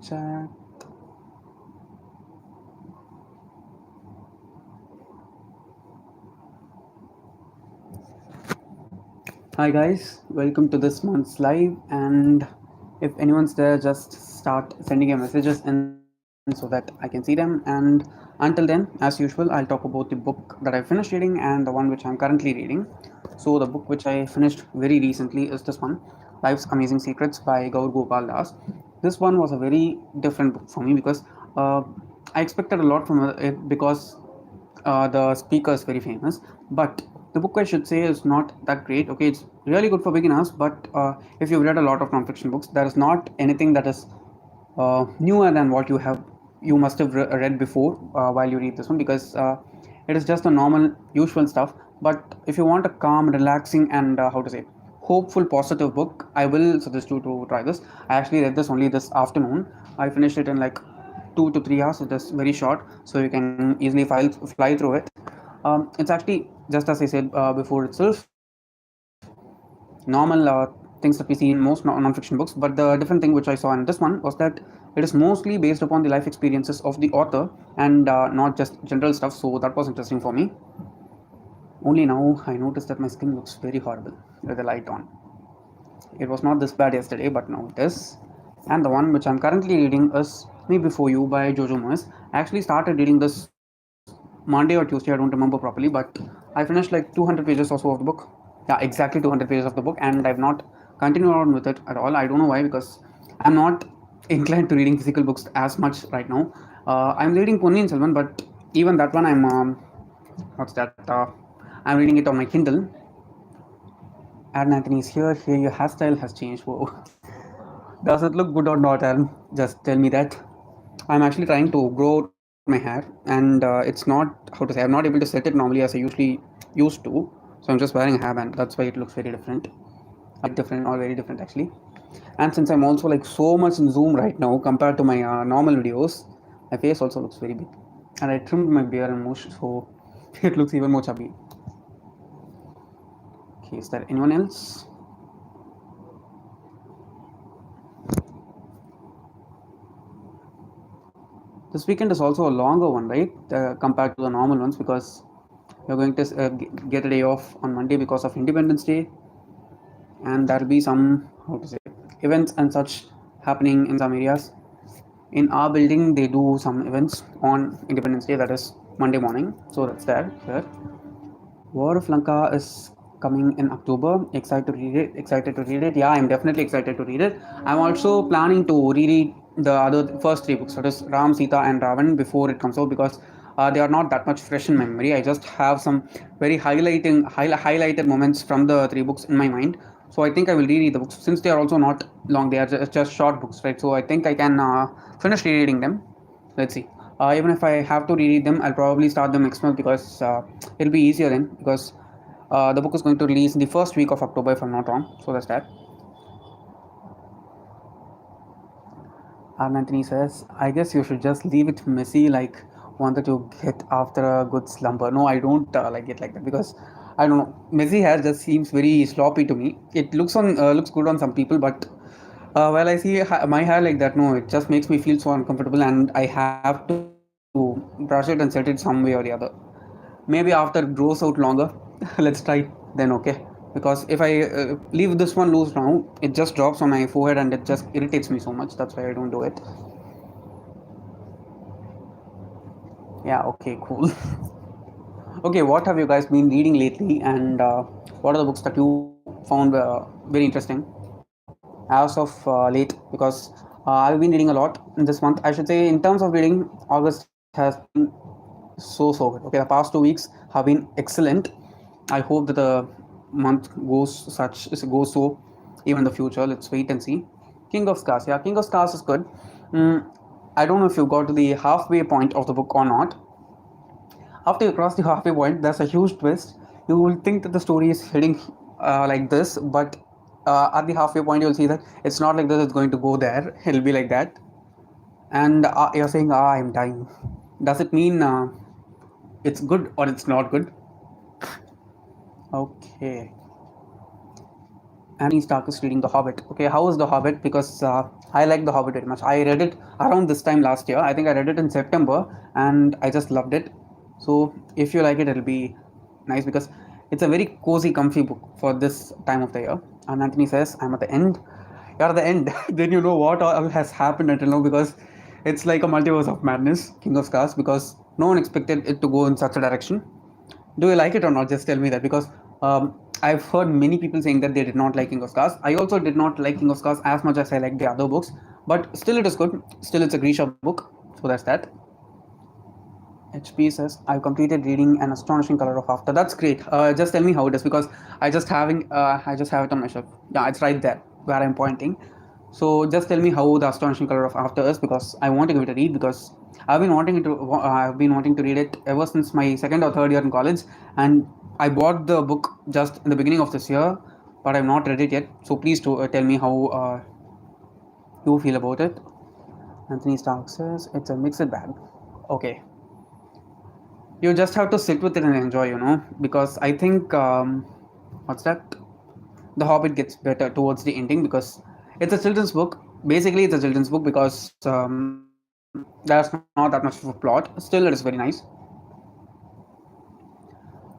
chat. Hi guys, welcome to this month's live. And if anyone's there, just start sending your messages in so that I can see them. And until then, as usual, I'll talk about the book that I finished reading and the one which I'm currently reading. So the book which I finished very recently is this one, Life's Amazing Secrets by Gaur Gopaldas. This one was a very different book for me because uh, I expected a lot from it because the speaker is very famous, but the book I should say is not that great. Okay, it's really good for beginners, but if you've read a lot of non-fiction books, there is not anything that is newer than what you must have read before while you read this one, because it is just the normal usual stuff. But if you want a calm, relaxing, and how to say, hopeful, positive book, I will suggest you to try this. I actually read this only this afternoon. I finished it in like 2 to 3 hours. It is very short, so you can easily fly through it. It's actually just as I said before itself, normal things that we see in most non-fiction books. But the different thing which I saw in this one was that it is mostly based upon the life experiences of the author and not just general stuff. So that was interesting for me. Only now I noticed that my skin looks very horrible with the light on. It was not this bad yesterday, but now it is. And the one which I'm currently reading is Me Before You by Jojo Moyes. I actually started reading this Monday or Tuesday, I don't remember properly, but I finished like 200 pages or so of the book. Yeah, exactly 200 pages of the book, and I've not continued on with it at all. I don't know why, because I'm not inclined to reading physical books as much right now. I'm reading Ponniyin Selvan, but even that one, what's that? I'm reading it on my Kindle. Aaron Anthony is here. Here, your hairstyle has changed. Whoa. Does it look good or not, Aaron? Just tell me that. I'm actually trying to grow out my hair, and it's not, how to say, I'm not able to set it normally as I usually used to. So I'm just wearing a hairband. That's why it looks very different. A bit different, or very different actually. And since I'm also like so much in Zoom right now compared to my normal videos, my face also looks very big. And I trimmed my beard and mush, so it looks even more chubby. Okay, is there anyone else? This weekend is also a longer one, right? Compared to the normal ones, because you're going to get a day off on Monday because of Independence Day, and there'll be some, how to say, events and such happening in some areas. In our building, they do some events on Independence Day, that is Monday morning. So that's there. Here, War of Lanka is coming in October. Excited to read it. Excited to read it. Yeah, I'm definitely excited to read it. I'm also planning to reread the other first three books, that is Ram, Sita, and Ravan, before it comes out, because they are not that much fresh in memory. I just have some very highlighted moments from the three books in my mind. So I think I will reread the books, since they are also not long. They are just short books, right? So I think I can finish rereading them. Let's see. Even if I have to reread them, I'll probably start them next month, because it'll be easier then, because the book is going to release in the first week of October, if I'm not wrong. So that's that. Anthony says, I guess you should just leave it messy, like one that you get after a good slumber. No, I don't like it like that, because I don't know. Messy hair just seems very sloppy to me. It looks good on some people, but while I see my hair like that, no, it just makes me feel so uncomfortable, and I have to brush it and set it some way or the other. Maybe after it grows out longer, let's try then, okay? Because if I leave this one loose now, it just drops on my forehead and it just irritates me so much. That's why I don't do it. Yeah, okay, cool. Okay, what have you guys been reading lately, and what are the books that you found very interesting as of late? Because I've been reading a lot in this month. I should say, in terms of reading, August has been so good. Okay, the past 2 weeks have been excellent. I hope that the month goes so even in the future. Let's wait and see. King of Scars, yeah, King of Scars is good. Mm, I don't know if you got to the halfway point of the book or not. After you cross the halfway point, there's a huge twist. You will think that the story is heading like this, but at the halfway point, you'll see that it's not like this. It's going to go there. It'll be like that, and you're saying, "Ah, I'm dying." Does it mean it's good or it's not good? Okay. Anthony Stark is reading The Hobbit. Okay, how is The Hobbit? Because I like The Hobbit very much. I read it around this time last year. I think I read it in September, and I just loved it. So if you like it, it'll be nice because it's a very cozy, comfy book for this time of the year. And Anthony says, "I'm at the end." You're at the end. Then you know what all has happened until now because it's like a multiverse of madness, King of Scars, because no one expected it to go in such a direction. Do you like it or not? Just tell me that because I've heard many people saying that they did not like King of Scars. I also did not like King of Scars as much as I like the other books, but still it is good. Still, it's a Grisha book, so that's that. HP says I've completed reading An Astonishing Color of After. That's great. Just tell me how it is because I just have it on my shelf. Yeah, it's right there where I'm pointing. So just tell me how the Astonishing Color of After is because I want to give it a read because I've been wanting to read it ever since my second or third year in college, and I bought the book just in the beginning of this year, but I've not read it yet. So please tell me how you feel about it. Anthony Stark says it's a mixed bag. Okay, you just have to sit with it and enjoy, because I think what's that, the Hobbit gets better towards the ending because it's a children's book. Basically it's a children's book because there's not that much of a plot. Still, it is very nice.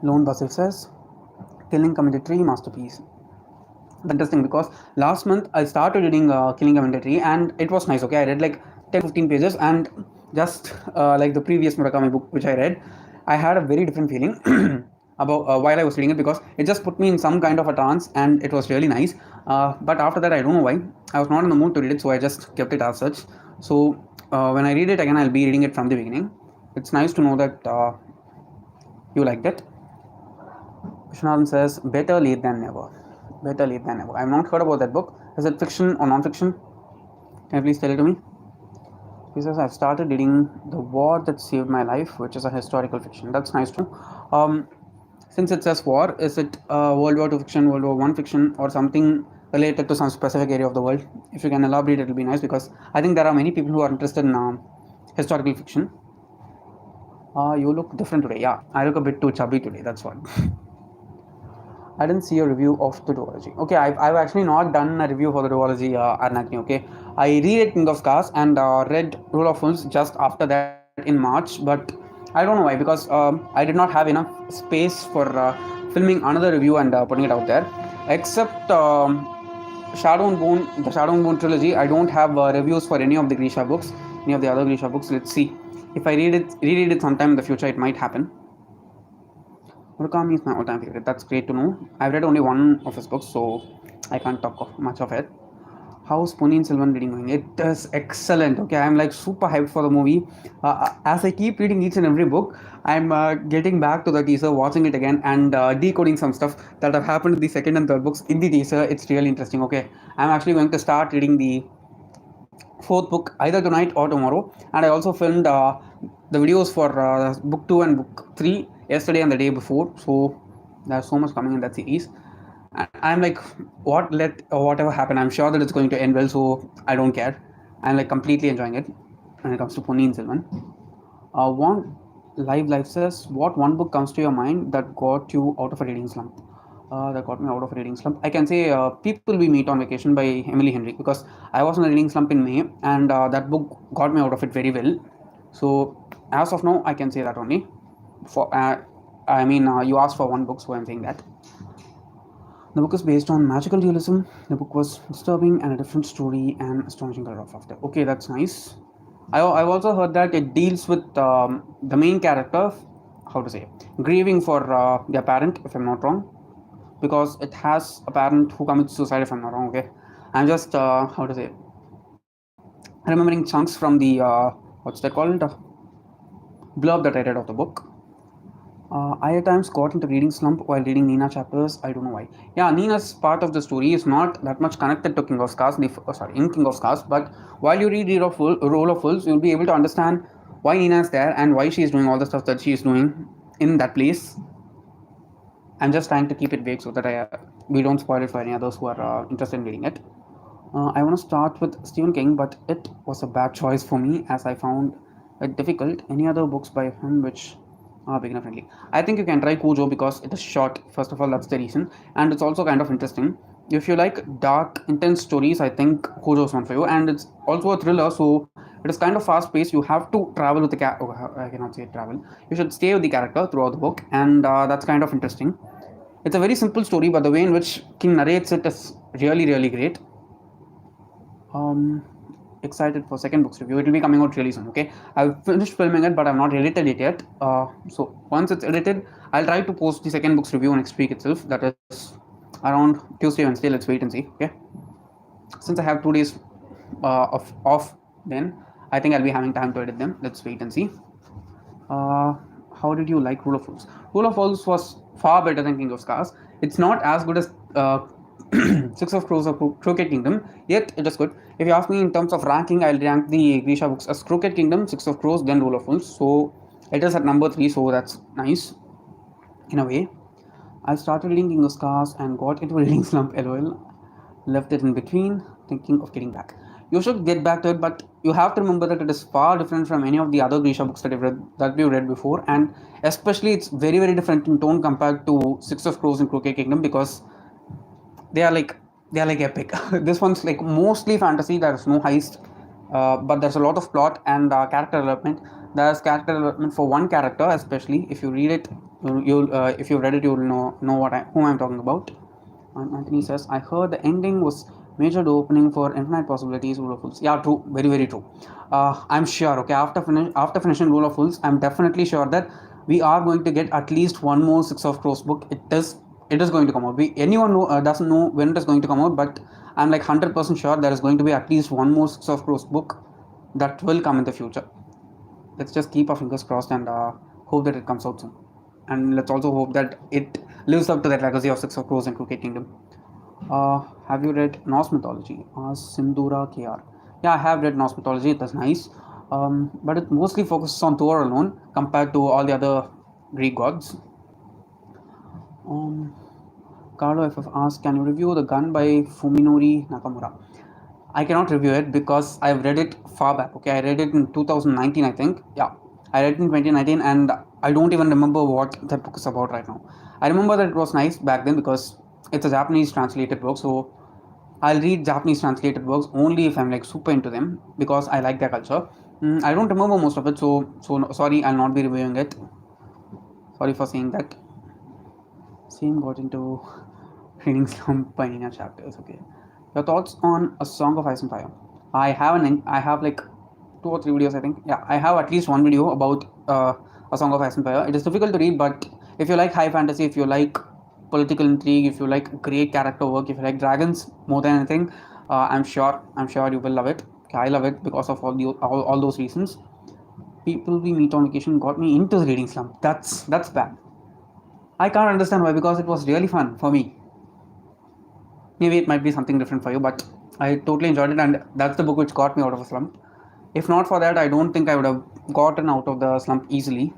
Lone Basil says Killing Community Tree masterpiece. That's interesting because last month I started reading Killing a Tree and it was nice. Okay, I read like 10-15 pages, and just like the previous Murakami book which I read, I had a very different feeling about while I was reading it because it just put me in some kind of a trance and it was really nice. But after that, I don't know why I was not in the mood to read it, so I just kept it as such. So when I read it again, I'll be reading it from the beginning. It's nice to know that you liked it. Vishwanathan says, better late than never. Better late than never. I've not heard about that book. Is it fiction or non fiction? Can you please tell it to me? He says, I've started reading The War That Saved My Life, which is a historical fiction. That's nice too. Since it says war, is it World War II fiction, World War One fiction, or something related to some specific area of the world? If you can elaborate, it will be nice because I think there are many people who are interested in historical fiction. You look different today. Yeah, I look a bit too chubby today. That's what. I didn't see a review of the duology. Okay, I've actually not done a review for the duology, Arnagni. Okay, I reread King of Scars and read Rule of Fools just after that in March, but I don't know why because I did not have enough space for filming another review and putting it out there. Except Shadow and Bone, the Shadow and Bone trilogy, I don't have reviews for any of the Grisha books, any of the other Grisha books. Let's see. If I reread it sometime in the future, it might happen. Murakami is my all-time favorite. That's great to know. I've read only one of his books, so I can't talk of much of it. How's Ponniyin Selvan reading going? It is excellent. Okay, I'm like super hyped for the movie. As I keep reading each and every book, I'm getting back to the teaser, watching it again, and decoding some stuff that have happened in the second and third books in the teaser. It's really interesting. Okay, I'm actually going to start reading the fourth book either tonight or tomorrow, and I also filmed the videos for book 2 and book 3 yesterday and the day before, so there's so much coming in that series, and I'm like, whatever happen, I'm sure that it's going to end well, so I don't care. I'm like completely enjoying it when it comes to Ponniyin Selvan. One live says, what one book comes to your mind that got you out of a reading slump? That got me out of a reading slump. I can say People We Meet on Vacation by Emily Henry because I was in a reading slump in May, and that book got me out of it very well. So as of now, I can say that only. For you asked for one book, so I'm saying that. The book is based on magical realism. The book was disturbing and a different story and astonishing color of after. Okay, that's nice. I've also heard that it deals with the main character, how to say, grieving for their parent, if I'm not wrong, because it has a parent who commits suicide, if I'm not wrong. Okay, I'm just how to say, remembering chunks from the what's that called, blurb that I read of the book. I at times got into reading slump while reading Nina chapters. I don't know why. Yeah, Nina's part of the story is not that much connected to King of Scars. In King of Scars, but while you read Roll of Fools, you'll be able to understand why Nina is there and why she is doing all the stuff that she is doing in that place. I'm just trying to keep it vague so that we don't spoil it for any others who are interested in reading it. I want to start with Stephen King, but it was a bad choice for me as I found it difficult. Any other books by him which are beginner friendly? I think you can try Cujo because it is short. First of all, that's the reason, and it's also kind of interesting. If you like dark, intense stories, I think Kojo is one for you. And it's also a thriller, so it is kind of fast paced. You have to travel with the oh, I cannot say travel. You should stay with the character throughout the book, and that's kind of interesting. It's a very simple story, but the way in which King narrates it is really, really great. Um, Excited for second book's review. It will be coming out really soon. Okay, I've finished filming it, but I've not edited it yet. So once it's edited, I'll try to post the second book's review next week itself. That is around Tuesday, Wednesday. Let's wait and see. Okay, since I have 2 days of off, then I think I'll be having time to edit them. Let's wait and see. Uh, how did you like Rule of Fools? Rule of Fools was far better than King of Scars. It's not as good as Six of Crows or Crooked Kingdom, yet it is good. If you ask me in terms of ranking, I'll rank the Grisha books as Crooked Kingdom, Six of Crows, then Rule of Fools. So it is at number 3, so that's nice in a way. I started reading King of Scars and got into a reading slump. LOL. Left it in between, thinking of getting back. You should get back to it, but you have to remember that it is far different from any of the other Grisha books that we've read before, and especially it's very very different in tone compared to Six of Crows and Crooked Kingdom because they are like they are like epic. This one's like mostly fantasy. There's no heist, but there's a lot of plot and character development. There's character development for one character, especially if you read it. You'll if you've read it, you'll know whom I'm talking about. Anthony says, I heard the ending was major opening for Infinite Possibilities, Rule of Fools. Yeah, true. Very, very true. I'm sure, okay, after finishing Rule of Fools, I'm definitely sure that we are going to get at least one more Six of Crows book. It is going to come out. Anyone doesn't know when it is going to come out, but I'm like 100% sure there is going to be at least one more Six of Crows book that will come in the future. Let's just keep our fingers crossed and hope that it comes out soon. And let's also hope that it lives up to that legacy of Six of Crows and Crooked Kingdom. Have you read Norse mythology? Sindura KR. Yeah, I have read Norse mythology. It was nice, but it mostly focuses on Thor alone compared to all the other Greek gods. Um, Carlo FF asked, can you review The Gun by Fuminori Nakamura? I cannot review it because I've read it far back. Okay, I read it in 2019, I think. Yeah, I read it in 2019, and I don't even remember what that book is about right now. I remember that it was nice back then because it's a Japanese translated book, so I'll read Japanese translated works only if I'm like super into them because I like their culture. I don't remember most of it, so sorry, I'll not be reviewing it. Sorry for saying that. Same got into reading slump by Nina chapters. Okay, your thoughts on A Song of Ice and Fire? I have like 2 or 3 videos, I think. Yeah, I have at least one video about A Song of Ice and Fire. It is difficult to read, but if you like high fantasy, if you like political intrigue, if you like great character work, if you like dragons more than anything, I'm sure you will love it. Okay, I love it because of all those reasons. People we meet on vacation got me into the reading slump. That's bad. I can't understand why, because it was really fun for me. Maybe it might be something different for you, but I totally enjoyed it, and that's the book which got me out of a slump. If not for that, I don't think I would have gotten out of the slump easily.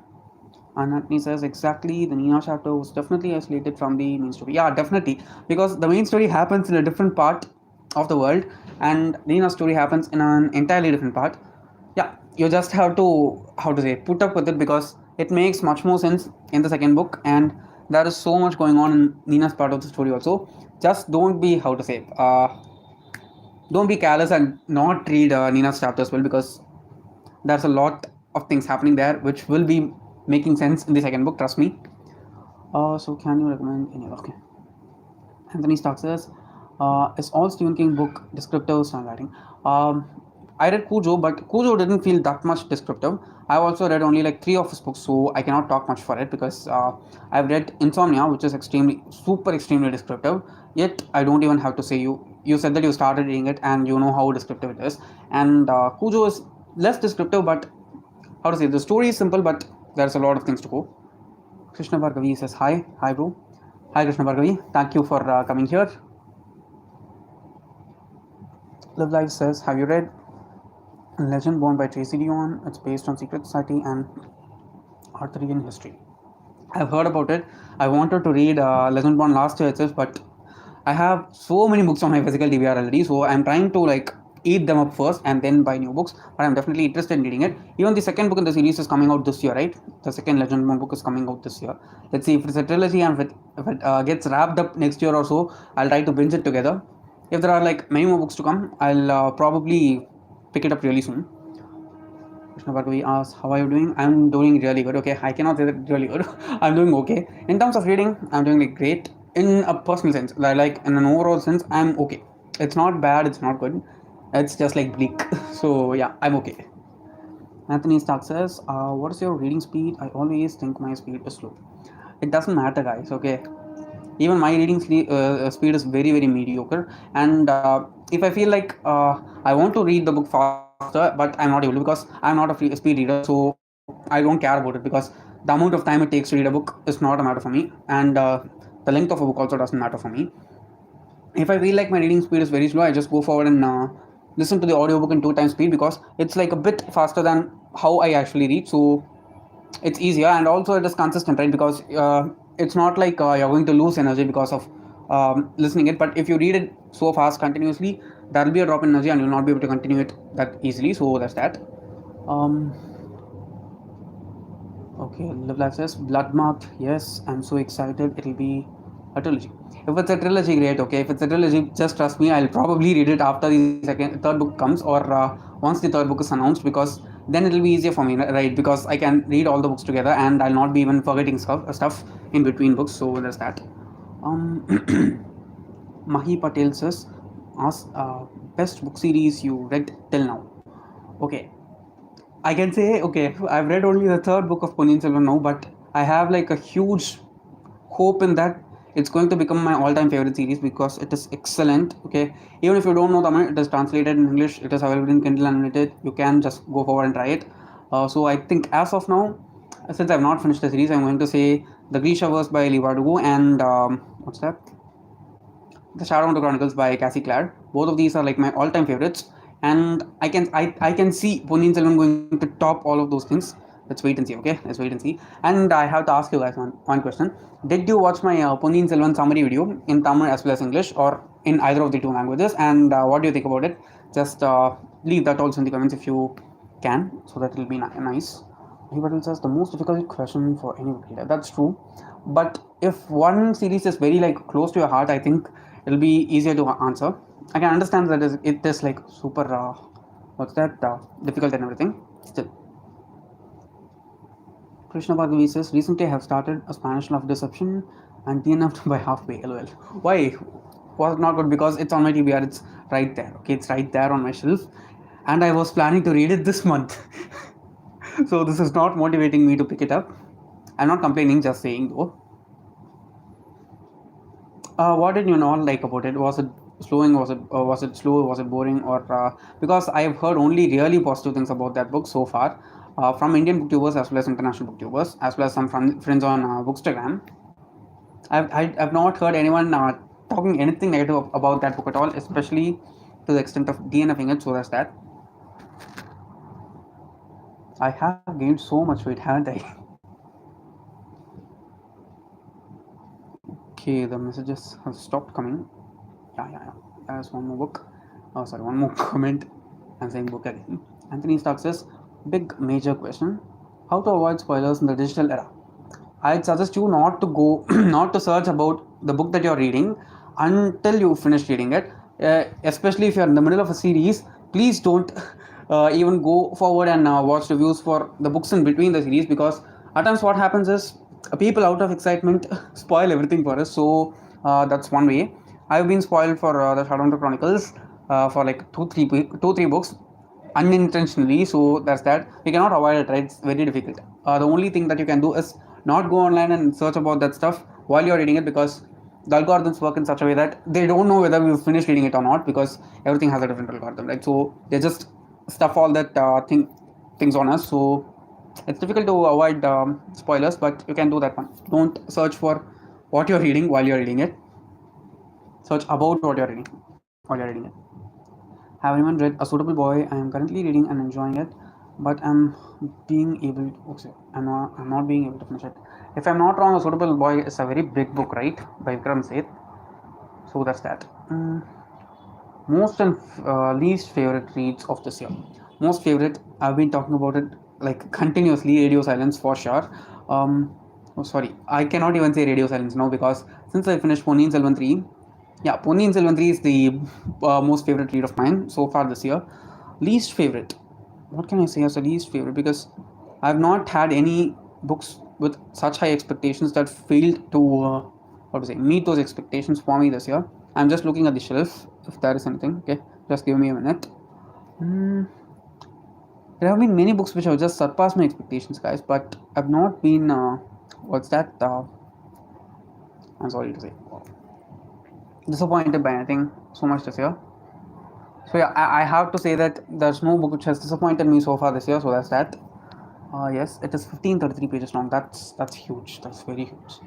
And Anthony says, exactly, the Nina chapter was definitely isolated from the main story. Yeah, definitely, because the main story happens in a different part of the world, and Nina's story happens in an entirely different part. Yeah, you just have to, how to say, put up with it because it makes much more sense in the second book, and there is so much going on in Nina's part of the story also. Just don't be, how to say, don't be careless and not read Nina's chapter as well, because there's a lot of things happening there which will be making sense in the second book, trust me. So can you recommend any? Okay, Anthony Stark says, is all Stephen King book descriptive style writing? I read Cujo, but Cujo didn't feel that much descriptive. I've also read only like 3 of his books, so I cannot talk much for it because I've read Insomnia, which is extremely descriptive. Yet I don't even have to say you said that you started reading it and you know how descriptive it is. And Cujo is less descriptive, but how to say, the story is simple, but there's a lot of things to go. Krishna Bhargavi says, hi bro. Hi Krishna Bhargavi, thank you for coming here. Live Life says, have you read Legend Born by Tracy Dion? It's based on secret society and Arthurian history. I've heard about it. I wanted to read Legend Born last year itself, but I have so many books on my physical DVR already, so I'm trying to like eat them up first and then buy new books. But I'm definitely interested in reading it. Even the second book in the series is coming out this year, right? The second Legend book is coming out this year. Let's see if it's a trilogy, and if it gets wrapped up next year or so, I'll try to binge it together. If there are like many more books to come, I'll probably pick it up really soon. Krishna Bhargavi asks, how are you doing? I'm doing really good. Okay, I cannot say that really good. I'm doing okay. In terms of reading, I'm doing like great. In a personal sense, like in an overall sense, I'm okay. It's not bad, it's not good. It's just like bleak. So yeah, I'm okay. Anthony Stark says, what is your reading speed? I always think my speed is slow. It doesn't matter, guys, okay? Even my reading speed is very, very mediocre. And if I feel like I want to read the book faster, but I'm not able to because I'm not a speed reader, so I don't care about it because the amount of time it takes to read a book is not a matter for me. And the length of a book also doesn't matter for me. If I feel like my reading speed is very slow, I just go forward and listen to the audiobook in two times speed because it's like a bit faster than how I actually read. So it's easier and also it is consistent, right? Because it's not like you're going to lose energy because of listening it. But if you read it so fast continuously, there will be a drop in energy and you'll not be able to continue it that easily. So that's that. um Okay, Live Life says Bloodmarked. Yes, I'm so excited. It'll be a trilogy. If it's a trilogy, great. Okay, if it's a trilogy, just trust me. I'll probably read it after the third book comes, or once the third book is announced, because then it'll be easier for me, right? Because I can read all the books together, and I'll not be even forgetting stuff in between books. So there's that. Um, Mahi Patel says, ask best book series you read till now. Okay, I can say, okay, I've read only the third book of Ponniyin Selvan now, but I have like a huge hope in that it's going to become my all-time favorite series because it is excellent. Okay, even if you don't know Tamil, it is translated in English. It is available in Kindle Unlimited. You can just go forward and try it. So I think as of now, since I've not finished the series, I'm going to say the Grisha verse by Lee Bardugo and what's that? The Shadowhunter Chronicles by Cassie Clare. Both of these are like my all-time favorites, and I can see Ponniyin Selvan going to top all of those things. Let's wait and see. Okay, let's wait and see. And I have to ask you guys one question. Did you watch my Ponniyin Selvan summary video in Tamil as well as English, or in either of the two languages? And what do you think about it? Just leave that also in the comments if you can, so that will be nice. Everybody says the most difficult question for any reader. That's true, but if one series is very like close to your heart, I think it'll be easier to answer. I can understand that it is like super what's that difficult and everything. Still, Krishna Bhargavi says recently I have started a Spanish love deception and DNF'd by halfway. LOL. Why? Was it not good? Because it's on my TBR. It's right there. Okay, it's right there on my shelf, and I was planning to read it this month. So this is not motivating me to pick it up. I'm not complaining, just saying though. What did you not like about it? Was it slowing? Was it slow? Was it boring? Or because I have heard only really positive things about that book so far, from Indian booktubers as well as international booktubers, as well as some friends on Bookstagram. I've not heard anyone talking anything negative about that book at all, especially to the extent of DNFing it. So that's that. I have gained so much weight, haven't I? Okay, the messages have stopped coming. Yeah. There's one more book. Oh, sorry, one more comment. I'm saying book again. Anthony Stark says, big major question: how to avoid spoilers in the digital era? I'd suggest you not to go, not to search about the book that you're reading until you finish reading it. Especially if you're in the middle of a series, please don't even go forward and watch reviews for the books in between the series, because at times what happens is people out of excitement spoil everything for us. So that's one way. I've been spoiled for the Shadowhunter Chronicles for like two, three books unintentionally. So that's that. We cannot avoid it, right? It's very difficult. The only thing that you can do is not go online and search about that stuff while you're reading it, because the algorithms work in such a way that they don't know whether we've finished reading it or not, because everything has a different algorithm, right? So they just stuff all that things on us. So it's difficult to avoid spoilers, but you can do that one. Don't search for what you're reading while you're reading it. Search about what you're reading while you're reading it. Have anyone read A Suitable Boy? I am currently reading and enjoying it, but being able to, okay, I'm not being able to finish it. If I'm not wrong, A Suitable Boy is a very big book, right? By Vikram Seth. So that's that. Most and least favorite reads of this year. Most favorite, I've been talking about it like continuously. Radio Silence for sure. Oh, sorry, I cannot even say Radio Silence now because since I finished Ponniyin Selvan 3, yeah, Ponniyin Selvan 3 is the most favorite read of mine so far this year. Least favorite, what can I say as a least favorite? Because I've not had any books with such high expectations that failed to how to say meet those expectations for me this year. I'm just looking at the shelf if there is anything. Okay, just give me a minute. Hmm. There have been many books which have just surpassed my expectations, guys, but I've not been. What's that? I'm sorry to say, disappointed by anything so much this year. So yeah, I have to say that there's no book which has disappointed me so far this year. So that's that. Yes, it is 1533 pages long. That's huge. That's very huge.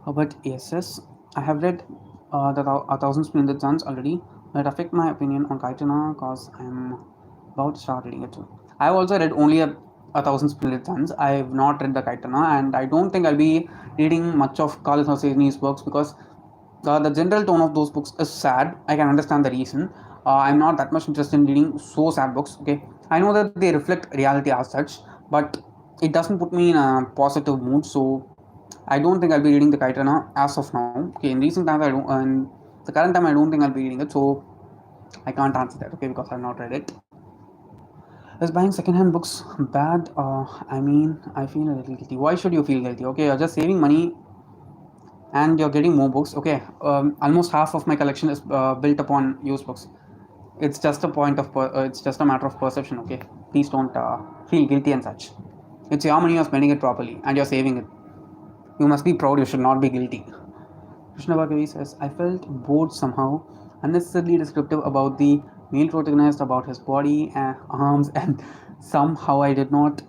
But yes, I have read the A Thousand Splendid Suns already. It affect my opinion on Kaitana because I'm about to start reading it too. I've also read only a Thousand Splendid Suns. I've not read the Kaitana, and I don't think I'll be reading much of Khalid Hossein's works because the general tone of those books is sad. I can understand the reason. I'm not that much interested in reading so sad books. Okay, I know that they reflect reality as such, but it doesn't put me in a positive mood. So I don't think I'll be reading the Kaitana as of now. Okay, in recent times I don't, and the current time I don't think I'll be reading it. So I can't answer that. Okay, because I've not read it. Is buying secondhand books bad? I mean, I feel a little guilty. Why should you feel guilty? Okay, you're just saving money and you're getting more books. Okay, almost half of my collection is built upon used books. It's just a it's just a matter of perception. Okay, please don't feel guilty and such. It's your money, you're spending it properly, and you're saving it. You must be proud. You should not be guilty. Krishna Bhagavi says, I felt bored somehow, unnecessarily descriptive about the male protagonist, about his body, arms, and somehow I did not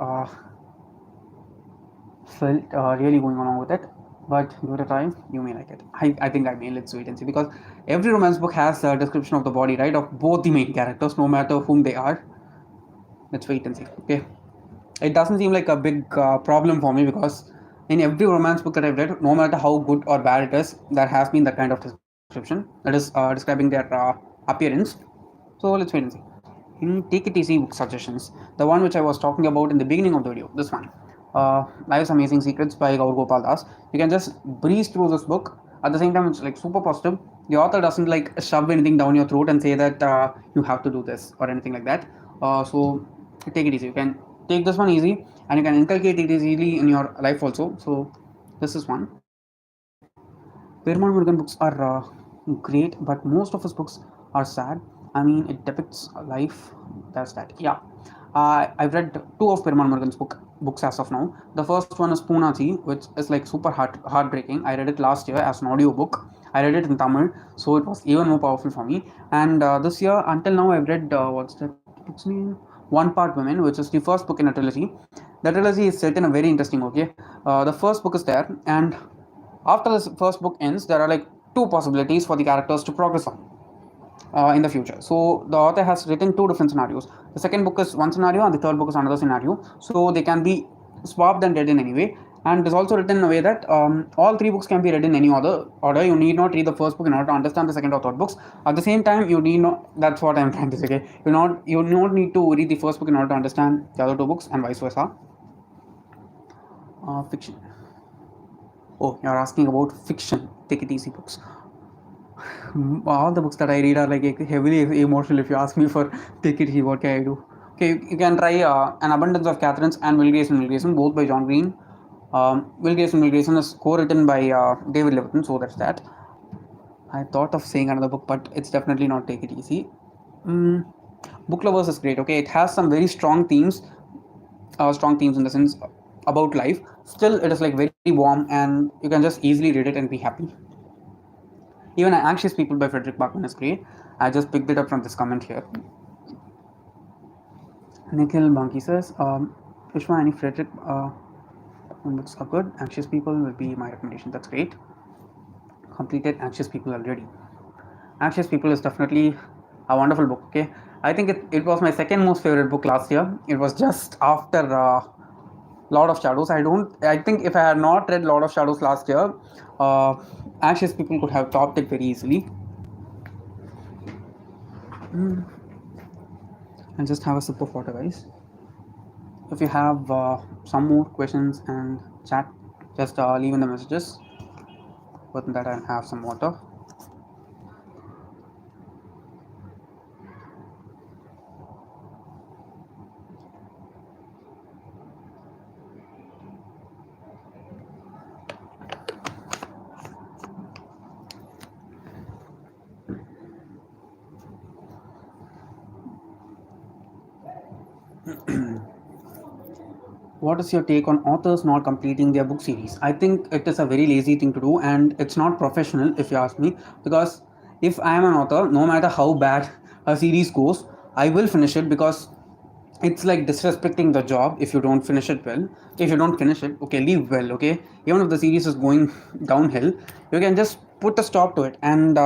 felt really going along with it. But give it a try, you may like it. I think I may. Let's wait and see. Because every romance book has a description of the body, right? Of both the main characters, no matter whom they are. Let's wait and see. Okay. It doesn't seem like a big problem for me because in every romance book that I've read, no matter how good or bad it is, there has been that kind of description. That is describing their appearance. So let's wait and see. In Take It Easy book suggestions, the one which I was talking about in the beginning of the video, this one, Life's Amazing Secrets by Gaur Gopaldas. You can just breeze through this book. At the same time, it's like super positive. The author doesn't like shove anything down your throat and say that you have to do this or anything like that. So take it easy. You can take this one easy and you can inculcate it easily in your life also. So this is one. Perumal Murugan books are great, but most of his books are sad. I mean, it depicts life. That's that. Yeah. I've read two of Perumal Murugan's books as of now. The first one is Poonachi, which is like super heartbreaking. I read it last year as an audio book. I read it in Tamil, so it was even more powerful for me. And this year, until now, I've read what's that book's name? One Part Women, which is the first book in a trilogy. The trilogy is set in a very interesting. Okay, the first book is there, and after this first book ends, there are like two possibilities for the characters to progress on in the future. So the author has written two different scenarios. The second book is one scenario, and the third book is another scenario. So they can be swapped and read in any way. And it is also written in a way that all three books can be read in any other order. You need not read the first book in order to understand the second or third books. At the same time, you need not. That's what I'm trying to say. Okay? You not need to read the first book in order to understand the other two books, and vice versa. Fiction. Oh, you're asking about fiction. Take it easy books. All the books that I read are like heavily emotional. If you ask me for take it easy, what can I do? Okay, you can try An Abundance of Catherines and Will Grace and Will Grayson, both by John Green. Will Grace and Will Grayson is co-written by David Leviton, so that's that. I thought of saying another book, but it's definitely not Take It Easy. Book Lovers is great. Okay, it has some very strong themes in the sense about life. Still, it is like very warm, and you can just easily read it and be happy. Even Anxious People by Frederick Bachman is great. I just picked it up from this comment here. Nikhil Banki says, Vishwa, any Frederick books are good. Anxious People will be my recommendation. That's great. Completed Anxious People already. Anxious People is definitely a wonderful book. Okay, I think it was my second most favorite book last year. It was just after Lord of Shadows. I think if I had not read Lord of Shadows last year, Anxious People could have topped it very easily. And just have a sip of water, guys. If you have some more questions and chat, just leave in the messages. But that I have some water. What is your take on authors not completing their book series? I think it is a very lazy thing to do, and it's not professional if you ask me. Because if I am an author, no matter how bad a series goes, I will finish it, because it's like disrespecting the job if you don't finish it well. If you don't finish it, okay, leave well, okay? Even if the series is going downhill, you can just put a stop to it and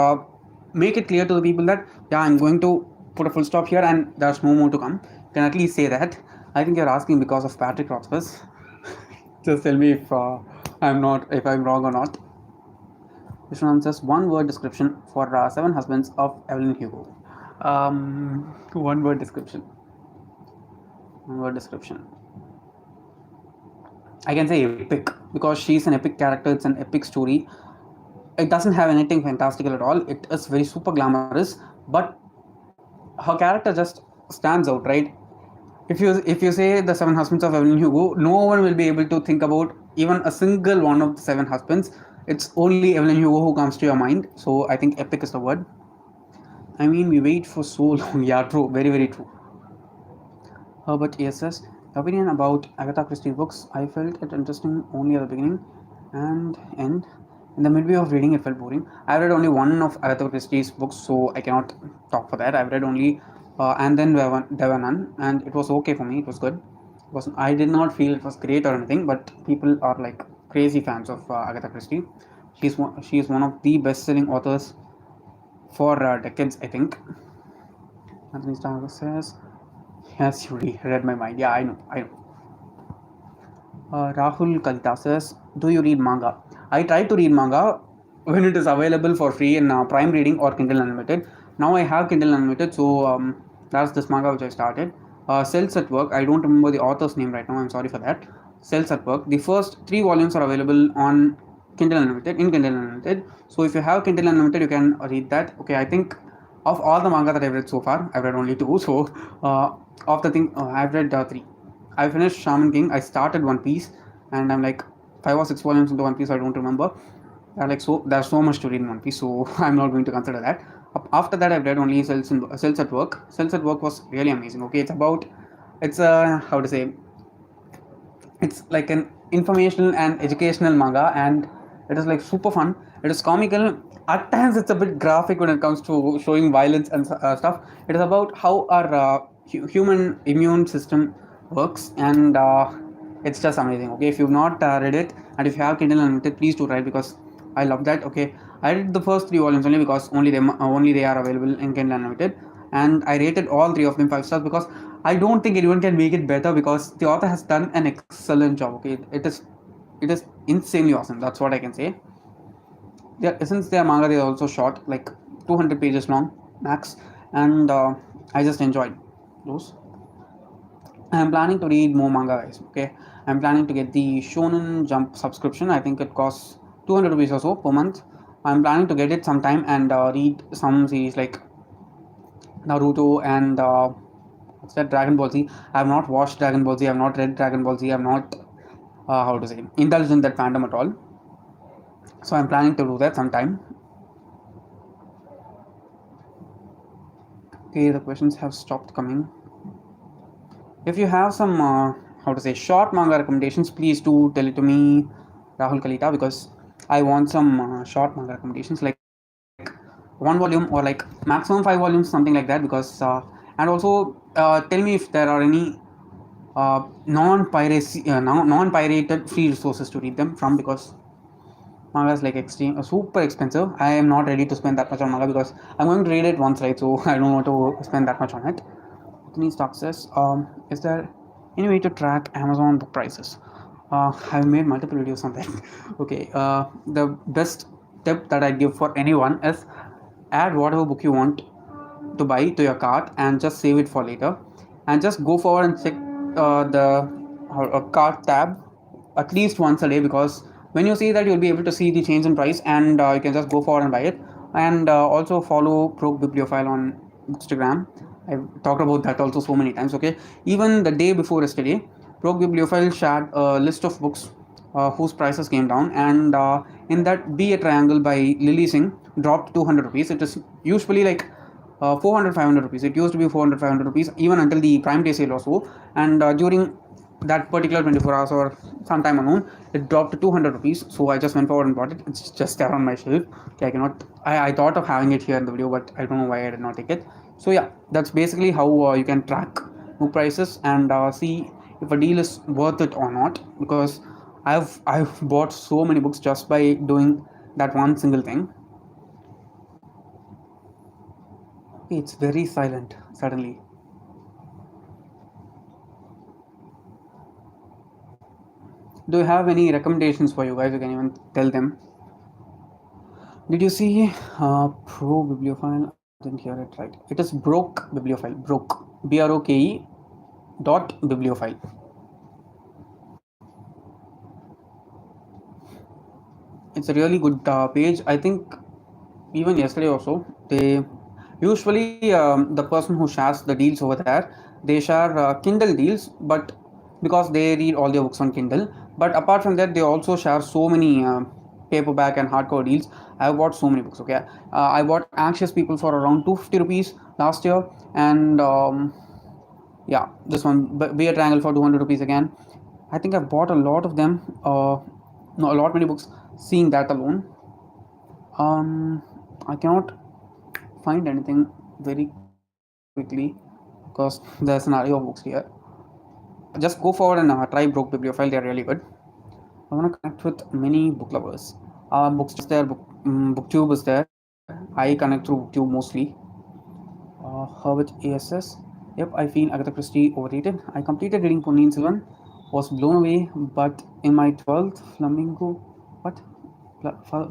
make it clear to the people that, yeah, I'm going to put a full stop here and there's no more to come. You can at least say that. I think you're asking because of Patrick Rothfuss. Just tell me if I'm wrong or not. Vishwan says one word description for Seven Husbands of Evelyn Hugo. One word description. One word description. I can say epic, because she's an epic character. It's an epic story. It doesn't have anything fantastical at all. It is very super glamorous, but her character just stands out, right? If you say the Seven Husbands of Evelyn Hugo, no one will be able to think about even a single one of the seven husbands. It's only Evelyn Hugo who comes to your mind. So I think epic is the word. I mean, we wait for so long. Yeah, true. Very, very true. Herbert ESS. Opinion about Agatha Christie books. I felt it interesting only at the beginning and end. In the midway of reading, it felt boring. I read only one of Agatha Christie's books, so I cannot talk for that. I've read only and then there were none, and it was okay for me. It was good. I did not feel it was great or anything, but people are like crazy fans of Agatha Christie. She is one of the best-selling authors for decades, I think. Anthony Starr says, "Yes, you read my mind." Yeah, I know, I know. Rahul Kalita says, "Do you read manga?" I try to read manga when it is available for free in Prime Reading or Kindle Unlimited. Now I have Kindle Unlimited, so that's this manga which I started. Cells at Work. I don't remember the author's name right now. I'm sorry for that. Cells at Work. The first three volumes are available on Kindle Unlimited, in Kindle Unlimited. So if you have Kindle Unlimited, you can read that. Okay, I think of all the manga that I've read so far, I've read only two. So of the thing, I've read three. I finished Shaman King. I started One Piece, and I'm like 5 or 6 volumes into One Piece. I don't remember. There's so much to read in One Piece, so I'm not going to consider that. After that, I've read only Cells at Work. Cells at Work was really amazing. Okay, it's a how to say, it's like an informational and educational manga, and it is like super fun. It is comical. At times, it's a bit graphic when it comes to showing violence and stuff. It is about how our human immune system works, and it's just amazing. Okay, if you've not read it, and if you have Kindle Unlimited, please do read, because I love that. Okay, I read the first three volumes only because only they are available in Kindle Unlimited, and I rated all three of them 5 stars, because I don't think anyone can make it better, because the author has done an excellent job. Okay, it is insanely awesome. That's what I can say. Since they are manga, they are also short, like 200 pages long max, and I just enjoyed those. I'm planning to read more manga, guys. Okay, I'm planning to get the Shonen Jump subscription. I think it costs 200 rupees or so per month. I'm planning to get it sometime and read some series like Naruto and what's that, Dragon Ball Z. I have not watched Dragon Ball Z. I have not read Dragon Ball Z. I'm not how to say, indulged in that fandom at all. So I'm planning to do that sometime. Okay, the questions have stopped coming. If you have some how to say, short manga recommendations, please do tell it to me, Rahul Kalita, because I want some short manga recommendations, like one volume or like maximum 5 volumes, something like that. Because and also tell me if there are any non-pirated free resources to read them from, because manga is like extreme super expensive. I am not ready to spend that much on manga, because I'm going to read it once, right? So I don't want to spend that much on it. Anthony Stock says, is there any way to track Amazon book prices? I've made multiple videos on that. Okay, the best tip that I give for anyone is add whatever book you want to buy to your cart and just save it for later, and just go forward and check the cart tab at least once a day, because when you see that, you'll be able to see the change in price, and you can just go forward and buy it. And also follow Pro Bibliophile on Instagram. I've talked about that also so many times. Okay, even the day before yesterday, Pro Bibliophile shared a list of books whose prices came down, and in that, Be a Triangle by Lily Singh dropped 200 rupees. It is usually like 400 500 rupees. It used to be 400 500 rupees even until the Prime Day sale also, and during that particular 24 hours or sometime unknown, it dropped to 200 rupees. So I just went forward and bought it. It's just there on my shelf. Okay, I thought of having it here in the video, but I don't know why I did not take it. So yeah, that's basically how you can track book prices and see if a deal is worth it or not, because I've bought so many books just by doing that one single thing. Okay, it's very silent suddenly. Do you have any recommendations for you guys? You can even tell them. Did you see Pro Bibliophile? I didn't hear it right. It is Broke Bibliophile. Broke. BROKE dot Bibliophile. It's a really good page. I think even yesterday also, they usually the person who shares the deals over there, they share Kindle deals, but because they read all their books on Kindle. But apart from that, they also share so many paperback and hardcover deals. I've bought so many books. Okay, I bought Anxious People for around 250 rupees last year, and yeah, this one, Be a Triangle for 200 rupees again. I think I've bought a lot of them. No, a lot many books. Seeing that alone, I cannot find anything very quickly because there's an array of books here. Just go forward and try Broke Bibliophile. They're really good. I want to connect with many book lovers. Bookstagram is there, Booktube is there. I connect through Booktube mostly. Hobbit ASS. Yep, I feel Agatha Christie overrated. I completed reading Ponniyin Selvan, was blown away, but in my 12th Flamingo, what?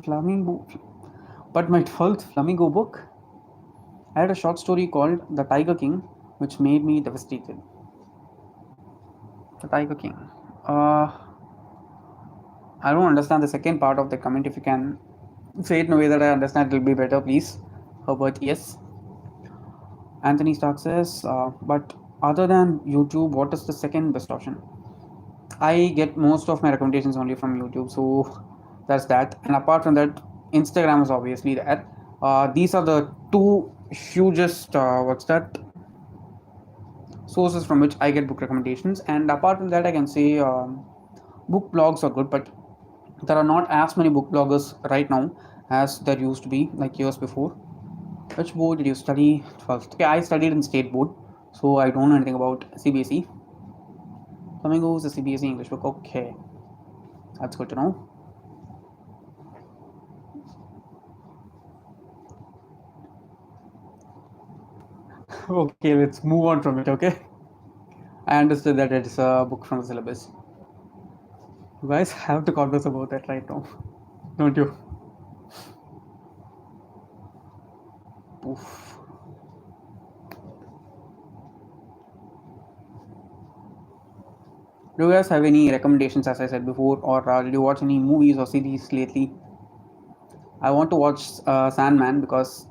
Flamingo, but my 12th Flamingo book, I had a short story called The Tiger King, which made me devastated. The Tiger King. I don't understand the second part of the comment. If you can say it in a way that I understand, it will be better, please. Herbert, yes. Anthony Stark says, but other than YouTube, what is the second best option? I get most of my recommendations only from YouTube, so that's that. And apart from that, Instagram is obviously there. These are the two hugest sources from which I get book recommendations. And apart from that, I can say book blogs are good, but there are not as many book bloggers right now as there used to be like years before. Which board did you study 12th? Okay, I studied in state board, so I don't know anything about CBSE. Flamingo is a CBSE English book. Okay, that's good to know. Okay, let's move on from it. Okay, I understood that it's a book from the syllabus. You guys have to converse about that right now, don't you? Oof. Do you guys have any recommendations, as I said before, or did you watch any movies or series lately? I want to watch Sandman because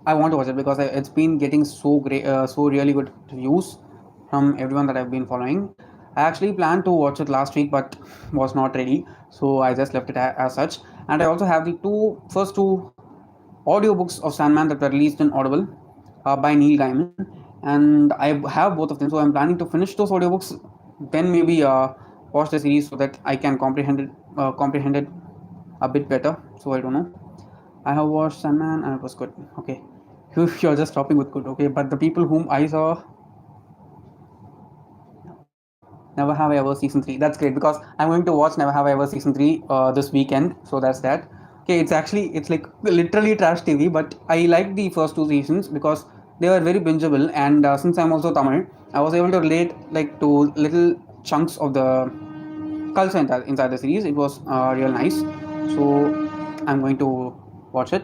I want to watch it because it's been getting so great, so really good reviews from everyone that I've been following. I actually planned to watch it last week, but was not ready, so I just left it as such. And I also have the first two audiobooks of Sandman that were released in Audible by Neil Gaiman, and I have both of them. So I'm planning to finish those audiobooks, then maybe watch the series so that I can comprehend it a bit better. So I don't know. I have watched Sandman and it was good. Okay, you're just stopping with good. Okay, but the people whom I saw, Never Have I Ever season 3. That's great because I'm going to watch Never Have I Ever season 3 this weekend. So that's that. Okay, it's like literally trash TV, but I liked the first two seasons because they were very bingeable, and since I'm also Tamil, I was able to relate like to little chunks of the culture inside the series. It was real nice. So I'm going to watch it.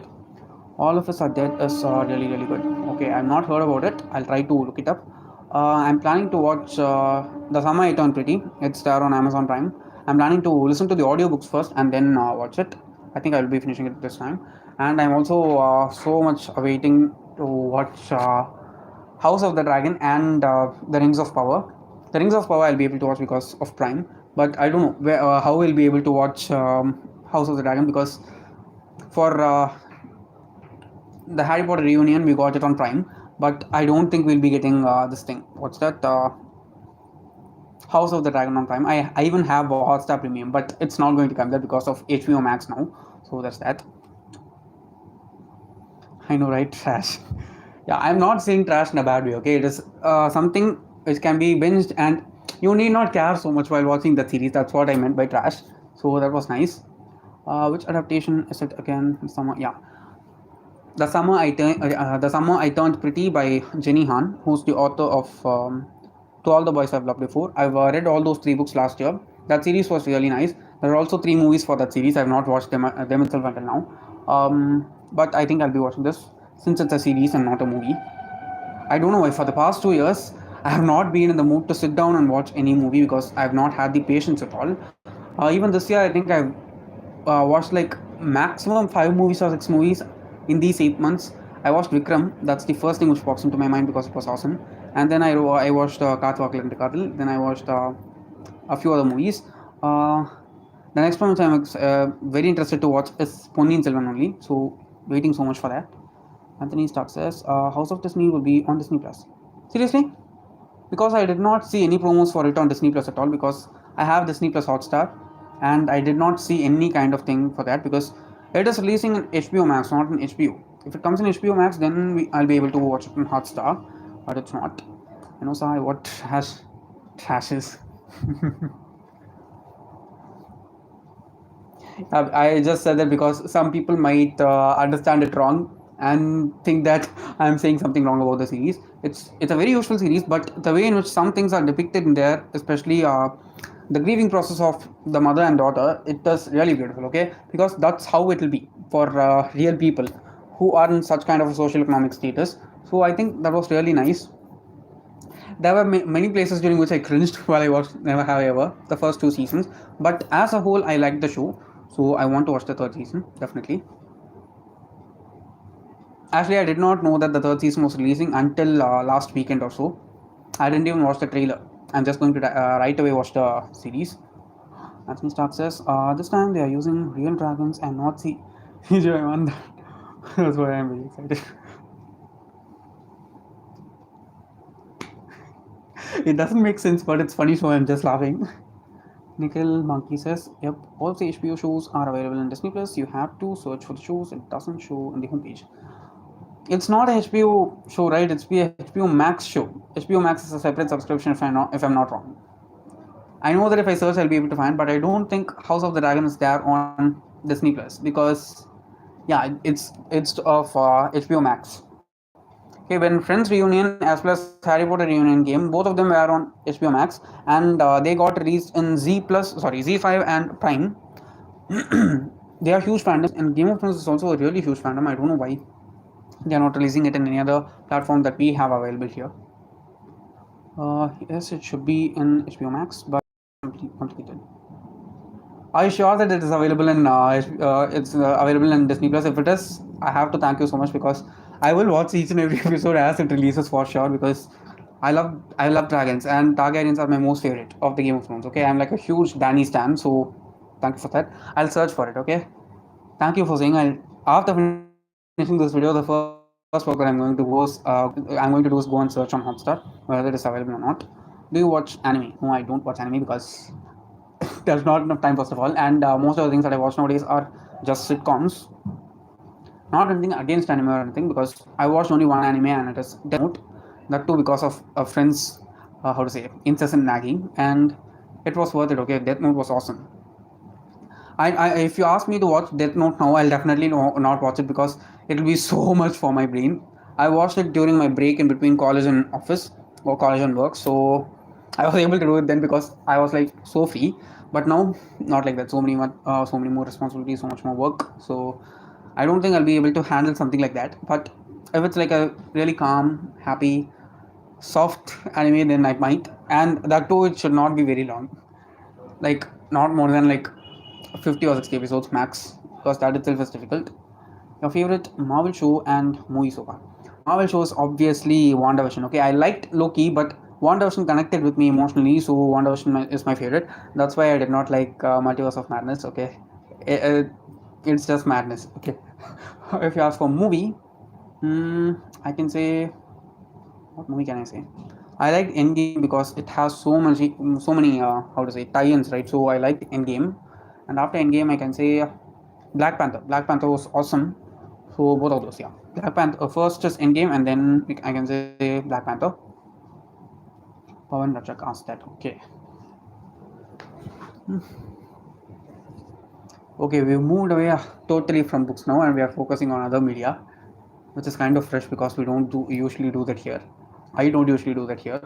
All of Us Are Dead is really really good. Okay, I've not heard about it. I'll try to look it up. I'm planning to watch The Summer I Turned Pretty. It's there on Amazon Prime. I'm planning to listen to the audiobooks first and then watch it. I think I'll be finishing it this time. And I'm also so much awaiting to watch House of the Dragon and The Rings of Power. The Rings of Power I'll be able to watch because of Prime, but I don't know how we'll be able to watch House of the Dragon because for the Harry Potter reunion we got it on Prime, but I don't think we'll be getting this thing. What's that? House of the Dragon on Prime. I even have a Hotstar Premium, but it's not going to come there because of HBO Max now. So that's that. I know, right? Trash. Yeah, I'm not saying trash in a bad way. Okay, it is something which can be binged, and you need not care so much while watching the series. That's what I meant by trash. So that was nice. Which adaptation is it again? Summer, yeah. The Summer I Turned Pretty by Jenny Han, who's the author of To All the Boys I've Loved Before. I've read all those three books last year. That series was really nice. There are also three movies for that series. I've not watched them itself until now. But I think I'll be watching this since it's a series and not a movie. I don't know why for the past 2 years I have not been in the mood to sit down and watch any movie because I have not had the patience at all. Even this year, I think I've watched like maximum 5 movies or 6 movies in these 8 months. I watched Vikram. That's the first thing which pops into my mind because it was awesome. And then I watched Kathwakal and Kadal. Then I watched a few other movies. The next one which I'm very interested to watch is Ponniyin Selvan only. So waiting so much for that. Anthony Stark says House of Disney will be on Disney Plus. Seriously? Because I did not see any promos for it on Disney Plus at all because I have Disney Plus Hotstar and I did not see any kind of thing for that because it is releasing in HBO Max, not in HBO. If it comes in HBO Max, then I'll be able to watch it on Hotstar, but it's not. You know, so what has trashes. I just said that because some people might understand it wrong and think that I'm saying something wrong about the series. It's a very useful series, but the way in which some things are depicted in there, especially the grieving process of the mother and daughter, it is really beautiful. Okay, because that's how it will be for real people who are in such kind of a social economic status. So I think that was really nice. There were many places during which I cringed while I watched Never Have I Ever, the first 2 seasons. But as a whole, I liked the show. So I want to watch the third season, definitely. Actually, I did not know that the third season was releasing until last weekend or so. I didn't even watch the trailer. I'm just going to right away watch the series. Anthony Stark says, this time they are using real dragons and not CGI one. That's why I'm very excited. It doesn't make sense, but it's funny, so I'm just laughing. Nikhil Monkey says, yep, all the HBO shows are available in Disney Plus. You have to search for the shows, it doesn't show on the homepage. It's not a HBO show, right? It's a HBO Max show. HBO Max is a separate subscription if I'm not wrong. I know that if I search, I'll be able to find, but I don't think House of the Dragon is there on Disney Plus because, yeah, it's of HBO Max. Okay, when Friends Reunion as well as Harry Potter Reunion game, both of them were on HBO Max, and they got released in Z5 and Prime. They are huge fandoms, and Game of Thrones is also a really huge fandom. I don't know why they are not releasing it in any other platform that we have available here. Yes, it should be in HBO Max, but complicated. Are you sure that it is available in it's available in Disney Plus? If it is, I have to thank you so much because I will watch each and every episode as it releases for sure because I love dragons and Targaryens are my most favorite of the Game of Thrones. Okay, I'm like a huge Dany stan, so thank you for that. I'll search for it. Okay, thank you for saying. After finishing this video, the first work that I'm going to do is go and search on Hotstar whether it is available or not. Do you watch anime? No, I don't watch anime because there's not enough time first of all, and most of the things that I watch nowadays are just sitcoms. Not anything against anime or anything because I watched only one anime and it is Death Note. That too because of a friend's incessant nagging, and it was worth it. Okay, Death Note was awesome. If you ask me to watch Death Note now, I'll definitely not watch it because it will be so much for my brain. I watched it during my break in between college and office or college and work, so I was able to do it then because I was like so free. But now, not like that. So many more responsibilities, so much more work. So I don't think I'll be able to handle something like that. But If it's like a really calm, happy, soft anime, then I might. And that too, it should not be very long. Like not more than like 50 or 60 episodes max, because that itself is difficult. Your favorite Marvel show and movie so far? Marvel shows obviously WandaVision. Okay, I liked Loki, but WandaVision connected with me emotionally, so WandaVision is my favorite. That's why I did not like Multiverse of Madness. Okay, it, it's just madness. Okay, if you ask for movie, I can say, what movie can I say? I liked Endgame because it has so many how to say tie-ins, right? So I liked Endgame, and after Endgame, I can say Black Panther. Black Panther was awesome. So both of those, yeah. Black Panther first is Endgame, and then I can say Black Panther. Pawan Rajak asked that. Okay, okay, we've moved away totally from books now, and we are focusing on other media, which is kind of fresh because we don't do usually do that here. I don't usually do that here.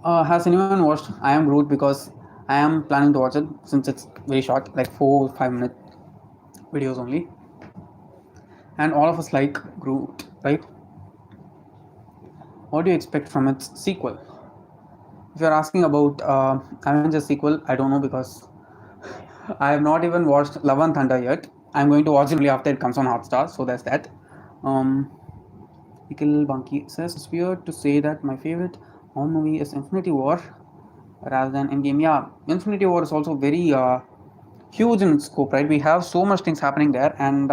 Has anyone watched I Am Groot? Because I am planning to watch it since it's very short, like 4 5 minute videos only, and all of us like Groot, right? What do you expect from its sequel? If you're asking about Avengers sequel, I don't know because I have not even watched Love and Thunder yet. I'm going to watch it only after it comes on Hotstar, so there's that. Um, Nikhil Banki says it's weird to say that my favorite Marvel movie is Infinity War rather than Endgame. Yeah, Infinity War is also very huge in scope, right? We have so much things happening there, and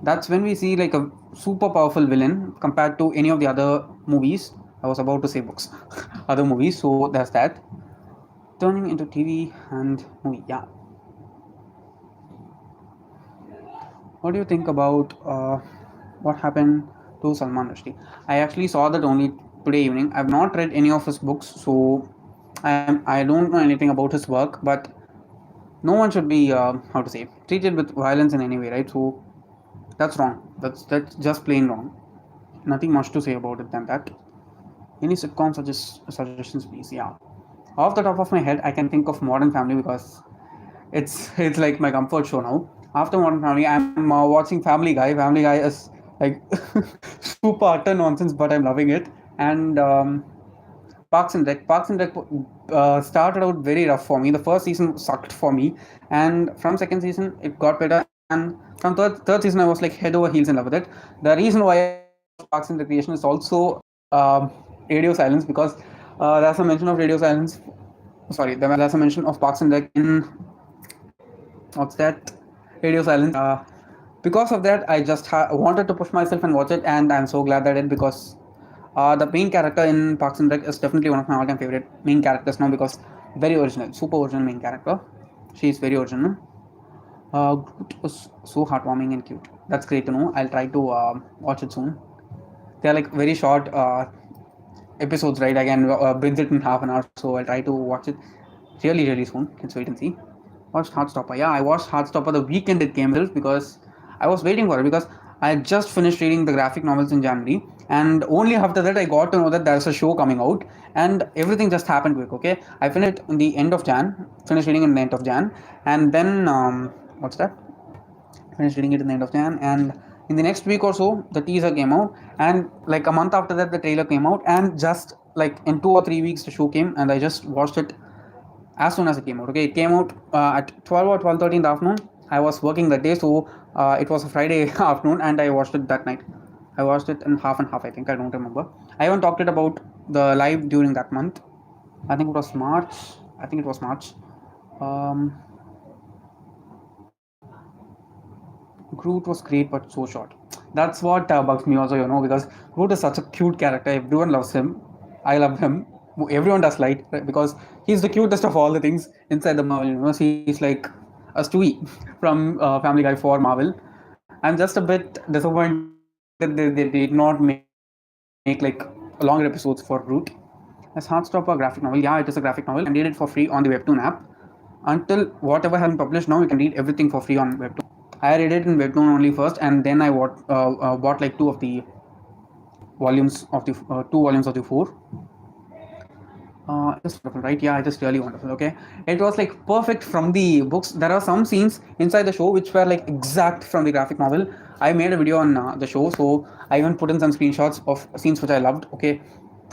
that's when we see like a super powerful villain compared to any of the other movies. I was about to say books, other movies. So there's that. Turning into TV and movie. Yeah. What do you think about what happened to Salman Rushdie? I actually saw that only today evening. I've not read any of his books, so I don't know anything about his work. But no one should be how to say treated with violence in any way, right? So that's wrong. That's just plain wrong. Nothing much to say about it than that. Any sitcom suggestions, please? Yeah. Off the top of my head, I can think of Modern Family because it's like my comfort show now. After Modern Family, I'm watching Family Guy. Family Guy is like super utter nonsense, but I'm loving it. And Parks and Rec. Parks and Rec started out very rough for me. The first season sucked for me, and from second season it got better. And from third season, I was like head over heels in love with it. The reason why I watched Parks and Recreation is also radio silence because there's a mention of radio silence. Sorry, there's a mention of Parks and Rec in what's that radio silence. Because of that, I just wanted to push myself and watch it, and I'm so glad that I did because the main character in Parks and Rec is definitely one of my all-time favorite main characters now because very original, super original main character. She is very original. Groot was so heartwarming and cute. That's great to know. I'll try to watch it soon. They are like very short episodes, right? I can binge it in half an hour, so I'll try to watch it really soon. Let's wait and see. Watched Heartstopper. Yeah, I watched Heartstopper the weekend it came out because I was waiting for it because I had just finished reading the graphic novels in January, and only after that I got to know that there's a show coming out, and everything just happened quick. Okay, I finished in the end of Jan, finished reading in the end of Jan, and then what's that? Finished reading it in the end of Jan, and in the next week or so, the teaser came out, and like a month after that, the trailer came out, and just like in 2 or 3 weeks, the show came, and I just watched it as soon as it came out. Okay, it came out at 12 or 12:30 in the afternoon. I was working that day, so it was a Friday afternoon, and I watched it that night. I watched it in half and half. I think I don't remember. I haven't talked it about the live during that month. I think it was March. I think it was March. Um, Groot was great but so short. That's what bugs me also, because Groot is such a cute character. Everyone loves him. I love him. Everyone does like right? Because he's the cutest of all the things inside the Marvel universe. He's like a Stewie from Family Guy for Marvel. I'm just a bit disappointed that they did not make like longer episodes for Groot. As Heartstopper graphic novel, yeah, it is a graphic novel. You can read it for free on the Webtoon app. Until whatever has been published now, you can read everything for free on Webtoon. I read it in Webtoon only first, and then I bought like two volumes of the four. It is wonderful, right? Yeah, it is really wonderful. Okay, it was like perfect from the books. There are some scenes inside the show which were like exact from the graphic novel. I made a video on the show, so I even put in some screenshots of scenes which I loved. Okay,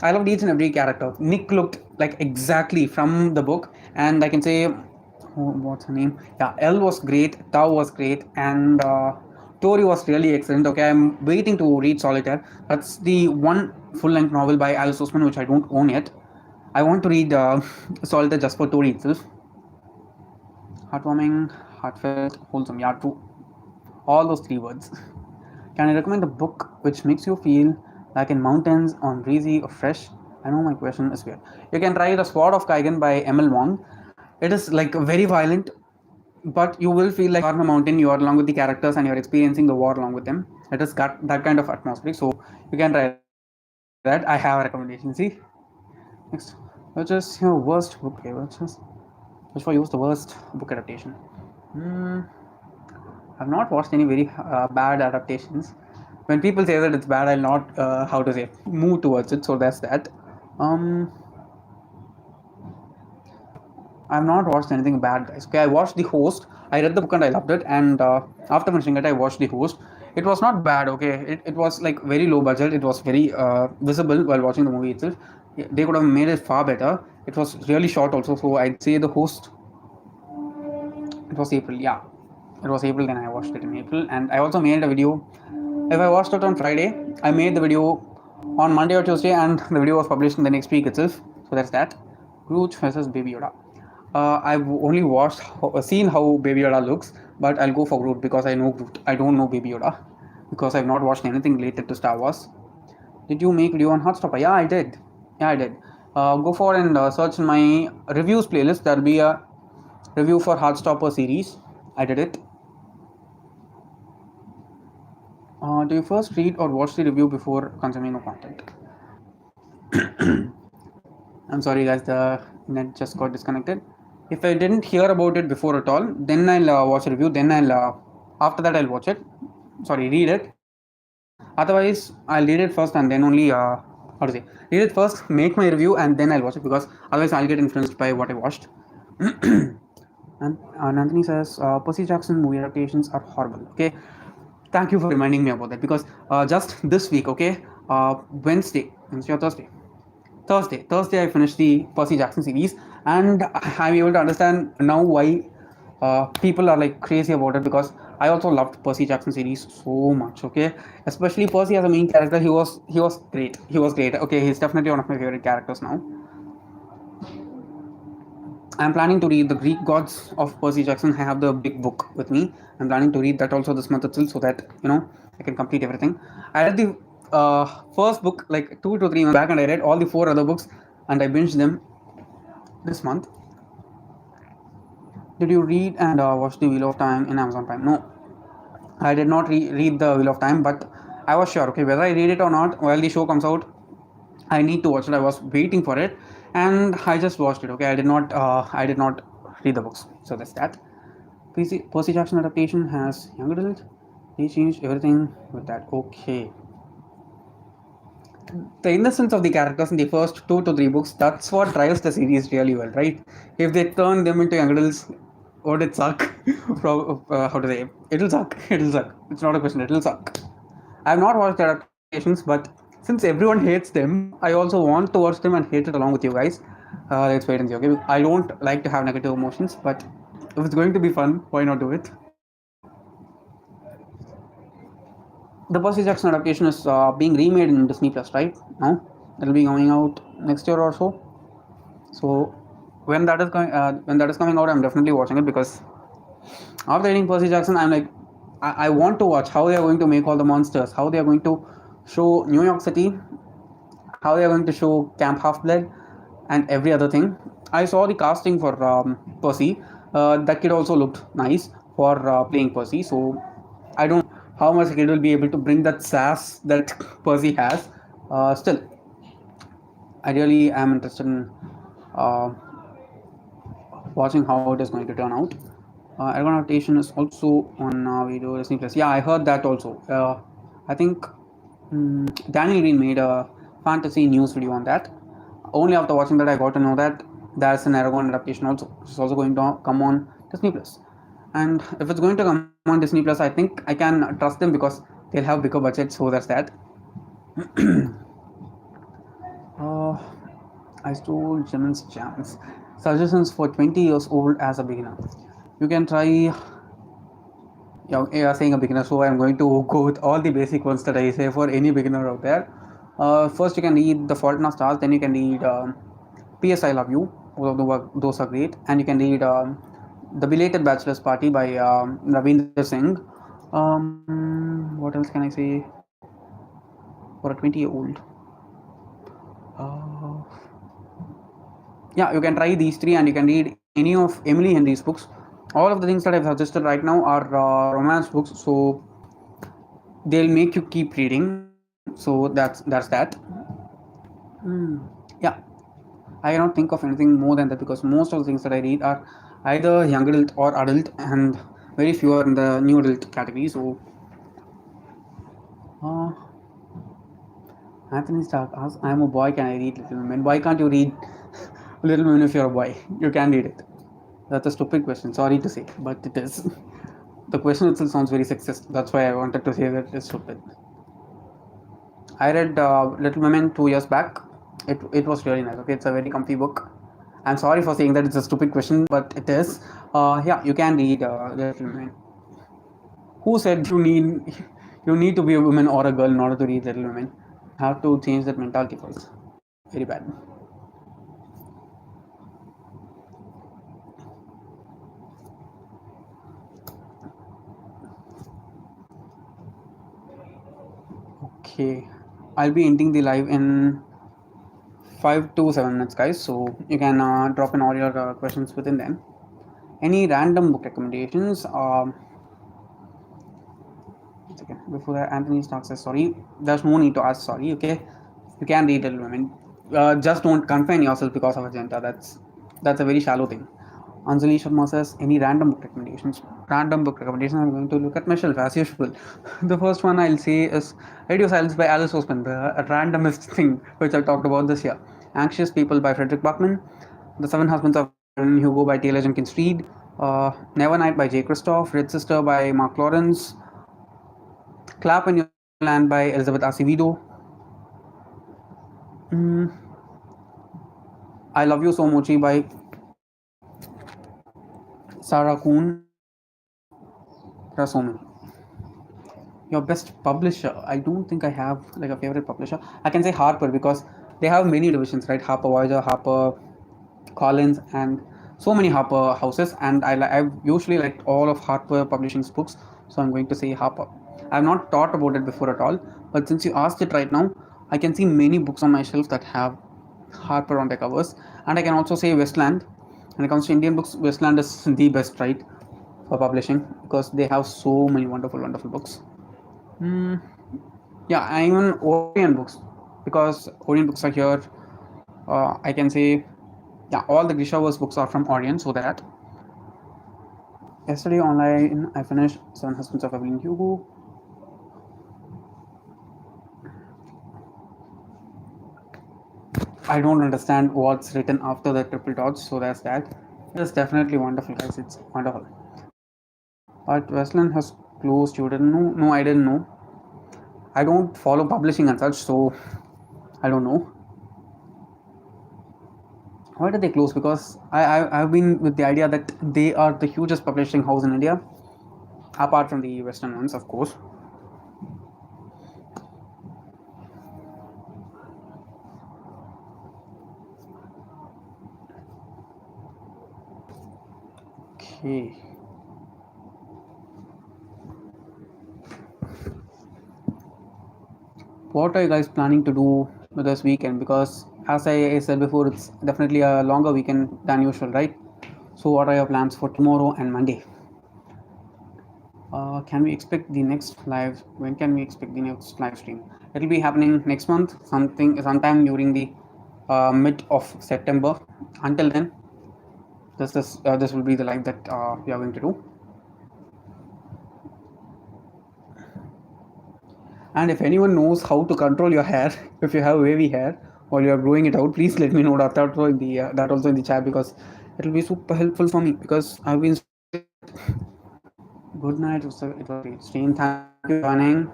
I loved each and every character. Nick looked like exactly from the book, and I can say, what's her name? Yeah, Elle was great. Tao was great, and Tori was really excellent. Okay, I'm waiting to read Solitaire. That's the one full-length novel by Alice Oseman which I don't own yet. I want to read Solitaire just for Tori itself. Heartwarming, heartfelt, wholesome. Yeah, true. All those three words. Can I recommend a book which makes you feel like in mountains on breezy or fresh? I know my question is weird. You can try The Sword of Kaigen by ML Wong. It is like very violent, but you will feel like you are on a mountain, you are along with the characters, and you are experiencing the war along with them. It has got that kind of atmosphere. So you can try that. I have a recommendation. See, next, which is your worst book? Okay, which for you is the worst book adaptation? Hmm, I've not watched any very bad adaptations. When people say that it's bad, I'll not how to say move towards it. So that's that. Um, I've not watched anything bad, guys. Okay, I watched The Host. I read the book and I loved it. And after finishing it, I watched The Host. It was not bad. Okay, it was like very low budget. It was very visible while watching the movie itself. They could have made it far better. It was really short also. So I'd say The Host. It was April. Yeah, it was April. Then I watched it in April, and I also made a video. If I watched it on Friday, I made the video on Monday or Tuesday, and the video was published in the next week itself. So that's that. Groot versus Baby Yoda. I've only seen how Baby Yoda looks, but I'll go for Groot because I know Groot. I don't know Baby Yoda because I've not watched anything related to Star Wars. Did you make video on Hotstopper? Yeah, I did. Yeah, I did. Go forward and search in my reviews playlist. There'll be a review for Heartstopper series. I did it. Do you first read or watch the review before consuming the content? I'm sorry, guys, the net just got disconnected. If I didn't hear about it before at all, then I'll watch a review. Then I'll after that I'll watch it. Sorry, read it. Otherwise, I'll read it first and then only how to say read it first, make my review, and then I'll watch it because otherwise I'll get influenced by what I watched. And Nandini says Percy Jackson movie adaptations are horrible. Okay, thank you for reminding me about that because just this week, okay, Wednesday or Thursday, I finished the Percy Jackson series, and I'm able to understand now why people are like crazy about it because I also loved Percy Jackson series so much. Okay, especially Percy as a main character, he was great. He was great. Okay, he's definitely one of my favorite characters now. I'm planning to read the Greek Gods of Percy Jackson. I have the big book with me. I'm planning to read that also this month itself, so that I can complete everything. I read the first book like 2 to 3 months back, and I read all the four other books, and I binged them this month. Did you read and watch the Wheel of Time in Amazon Prime? No, I did not read the Wheel of Time, but I was sure. Okay, whether I read it or not, while the show comes out, I need to watch it. I was waiting for it, and I just watched it. Okay, I did not read the books. So that's that. Percy Jackson adaptation has young adult. They changed everything with that. Okay. The innocence of the characters in the first 2 to 3 books, that's what drives the series really well, right? If they turn them into young adults, would it suck? How to say? It'll suck. It'll suck. It's not a question. It'll suck. I've not watched the adaptations, but since everyone hates them, I also want to watch them and hate it along with you guys. Let's wait and see. Okay, I don't like to have negative emotions, but if it's going to be fun, why not do it? The Percy Jackson adaptation is being remade in Disney Plus, right? Now it'll be coming out next year or so. So when that is coming out, I'm definitely watching it because after reading Percy Jackson, I'm like, I want to watch how they are going to make all the monsters, how they are going to show New York City, how they are going to show Camp Half Blood, and every other thing. I saw the casting for Percy. That kid also looked nice for playing Percy. So I don't know how much the kid will be able to bring that sass that Percy has. Still, I really am interested in uh, watching how it is going to turn out. Aragon adaptation is also on video Disney Plus. Yeah, I heard that also. I think Daniel Green made a fantasy news video on that. only after watching that I got to know that there's an Aragon adaptation also, which is also going to come on Disney Plus. And if it's going to come on Disney Plus, I think I can trust them because they'll have bigger budgets. So that's that. Uh, I stole Jimin's jams. Suggestions for 20 years old as a beginner. You can try. Yeah, saying a beginner, so I'm going to go with all the basic ones that I say for any beginner out there. First, you can read The Fault in Our Stars. Then you can read P.S. I Love You. Both of the work, those are great. And you can read The Belated Bachelor's Party by Ravinder Singh. What else can I say for a 20-year-old? Uh, yeah, you can try these three, and you can read any of Emily Henry's books. All of the things that I've suggested right now are romance books, so they'll make you keep reading. So that's that. Yeah, I cannot think of anything more than that because most of the things that I read are either young adult or adult, and very few are in the new adult category. So uh, Anthony Stark asks, "I am a boy. Can I read Little Women? Why can't you read Little Women if you're a boy? You can read it." That's a stupid question. Sorry to say, but it is. The question itself sounds very sexist. That's why I wanted to say that it's stupid. I read Little Women 2 years back. It was really nice. Okay, it's a very comfy book. I'm sorry for saying that it's a stupid question, but it is. Yeah, you can read Little Women. Who said you need to be a woman or a girl in order to read Little Women? You have to change that mentality first. Very bad. Okay, I'll be ending the live in 5 to 7 minutes, guys. So you can drop in all your questions within them. Any random book recommendations? Second. Before that, Anthony Stark says sorry. There's no need to ask sorry. Okay, you can read Little Women. Just don't confine yourself because of agenda. That's a very shallow thing. Anjali Sharma says, any random book recommendations? Random book recommendations, I'm going to look at my shelf as usual. The first one I'll say is Radio Silence by Alice Oseman, the randomest thing which I talked about this year. Anxious People by Frederick Buckman. The Seven Husbands of Evelyn Hugo by Taylor Jenkins Reid. Never Night by J. Christoph. Red Sister by Mark Lawrence. Clap in Your Land by Elizabeth Acevedo. Mm, I Love You So Mochi by Sarah Kuhn Rasomi. Your best publisher? I don't think I have like a favorite publisher. I can say Harper because they have many divisions, right? Harper Voyager, Harper Collins, and so many Harper houses. And I've usually liked all of Harper Publishing's books, so I'm going to say Harper. I've not thought about it before at all, but since you asked it right now, I can see many books on my shelf that have Harper on their covers, and I can also say Westland. When it comes to Indian books, Westland is the best, right, for publishing because they have so many wonderful books. Mm, yeah, and even Orient books because Orient books are here. I can say, yeah, all the Grishaverse books are from Orient, so that. Yesterday online, I finished Seven Husbands of Evelyn Hugo. I don't understand what's written after the triple dots, so that's that. It's definitely wonderful, guys. It's wonderful. But Westland has closed. You didn't know? No, I didn't know. I don't follow publishing and such, so I don't know. Why did they close? Because I've been with the idea that they are the hugest publishing house in India, apart from the Western ones, of course. Okay. What are you guys planning to do this weekend? Because as I said before, it's definitely a longer weekend than usual, right? So what are your plans for tomorrow and Monday? Can we expect the next live? When can we expect the next live stream? It'll be happening next month, sometime during the mid of September. Until then, this will be the live that we are going to do. And if anyone knows how to control your hair, if you have wavy hair, while you are growing it out, please let me know that also in the chat, because it will be super helpful for me, because I've been struggling with it. Good night. It was a great stream. Thank you for joining,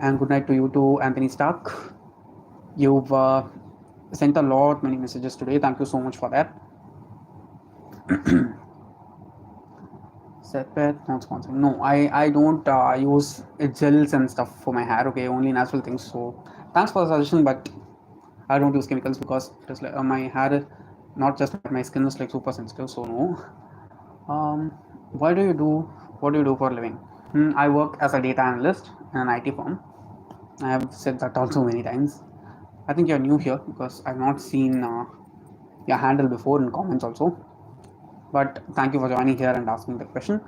and good night to you too, Anthony Stark. You've sent a lot many messages today. Thank you so much for that. Sepet, not sponsoring. No, I don't use gels and stuff for my hair. Okay, only natural things. So thanks for the suggestion, but I don't use chemicals, because it is like my hair, not just my skin is like super sensitive. So no. Um, why do you do what do you do for a living? I work as a data analyst in an IT firm. I have said that also many times. I think you're new here, because I've not seen your handle before in comments also. But thank you for joining here and asking the question.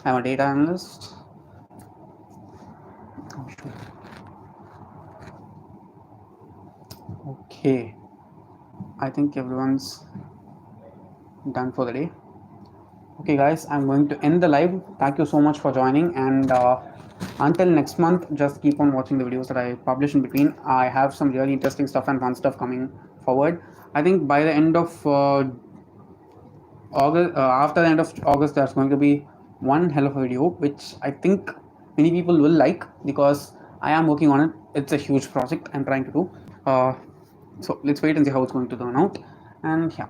I'm a data analyst. Okay, I think everyone's done for the day. Okay, guys, I'm going to end the live. Thank you so much for joining, and until next month, just keep on watching the videos that I publish in between. I have some really interesting stuff and fun stuff coming forward. I think by the end of August, after the end of August, there's going to be one hell of a video, which I think many people will like, because I am working on it. It's a huge project I'm trying to do. So let's wait and see how it's going to turn out. And yeah,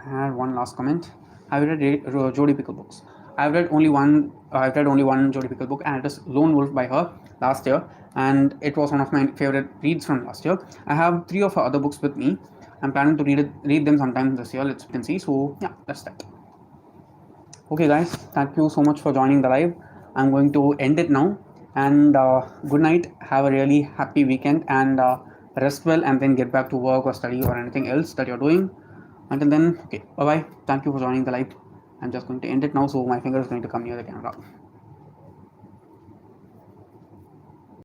and one last comment. I've read Jodie Pickle books. I've read only one Jodie Pickle book, and it is Lone Wolf by her last year, and it was one of my favorite reads from last year. I have three of her other books with me. I'm planning to read them sometime this year. Let's wait and see. So yeah, that's that. Okay, guys, thank you so much for joining the live. I'm going to end it now, and good night. Have a really happy weekend, and rest well, and then get back to work or study or anything else that you're doing. Until then, okay, bye bye. Thank you for joining the live. I'm just going to end it now, so my finger is going to come near the camera.